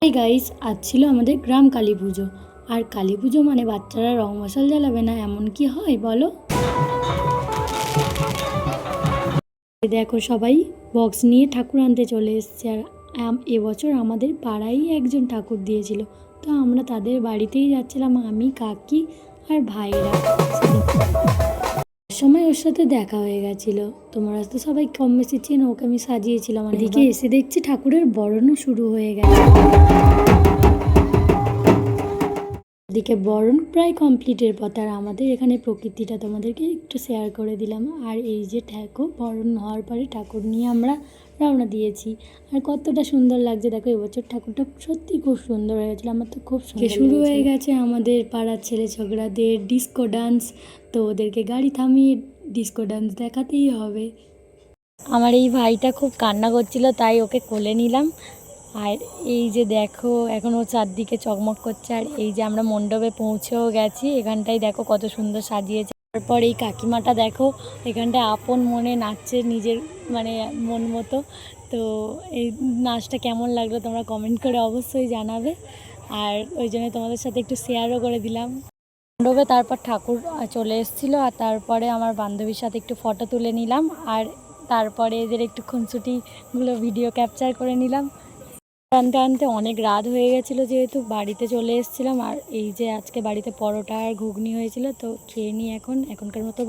Hi guys, আজ ছিল আমাদের গ্রাম কালী পুজো। আর কালী পুজো মানে বাচ্চারা রং মশাল জ্বালাবে না, এমন কি হয় বলো? দেখো সবাই বক্স নিয়ে ঠাকুর আনতে চলে এসছে। আর এবছর আমাদের পাড়ায় একজন ঠাকুর দিয়েছিল, তো আমরা তাদের বাড়িতেই যাচ্ছিলাম, আমি, কাকি আর ভাইরা। সময় ওর সাথে দেখা হয়ে গেছিল। তোমরা তো সবাই কম বেশি চেনো, ওকে আমি সাজিয়েছিলাম। এদিকে এসে দেখছি ঠাকুরের বরণও শুরু হয়ে গেছে। এদিকে বরণ প্রায় কমপ্লিটের পথ। আর আমাদের এখানে প্রকৃতিটা তোমাদেরকে একটু শেয়ার করে দিলাম। আর এই যে ঠাকুর বরণ হওয়ার পরে ঠাকুর নিয়ে আমরা রওনা দিয়েছি। আর কতটা সুন্দর লাগছে দেখো, এবছর ঠাকুরটা সত্যি খুব সুন্দর হয়ে গেছিলো। আমার তো খুব সুন্দর শুরু হয়ে গেছে আমাদের পাড়ার ছেলে ছোকরাদের ডিস্কো ডান্স। তো ওদেরকে গাড়ি থামিয়ে ডিস্কো ডান্স দেখাতেই হবে। আমার এই ভাইটা খুব কান্না করছিল, তাই ওকে কোলে নিলাম। আর এই যে দেখো এখন ও চারদিকে চকমক করছে। আর এই যে আমরা মণ্ডপে পৌঁছেও গেছি, এখানটায় দেখো কত সুন্দর সাজিয়েছে। তারপর এই কাকিমাটা দেখো এখানটায় আপন মনে নাচছে নিজের মানে মন মতো। তো এই নাচটা কেমন লাগলো তোমরা কমেন্ট করে অবশ্যই জানাবে। আর ওই জন্য তোমাদের সাথে একটু শেয়ারও করে দিলাম মণ্ডপে। তারপর ঠাকুর চলে এসেছিলো, আর তারপরে আমার বান্ধবীর সাথে একটু ফটো তুলে নিলাম। আর তারপরে এদের একটু খুনসুটিগুলো ভিডিও ক্যাপচার করে নিলাম। আনতে আনতে অনেক রাত হয়ে গেছিলো, যেহেতু বাড়িতে চলে এসেছিলাম। আর এই যে আজকে বাড়িতে পরোটা আর ঘুগনি হয়েছিল, তো খেয়ে নিই এখনকার মতো।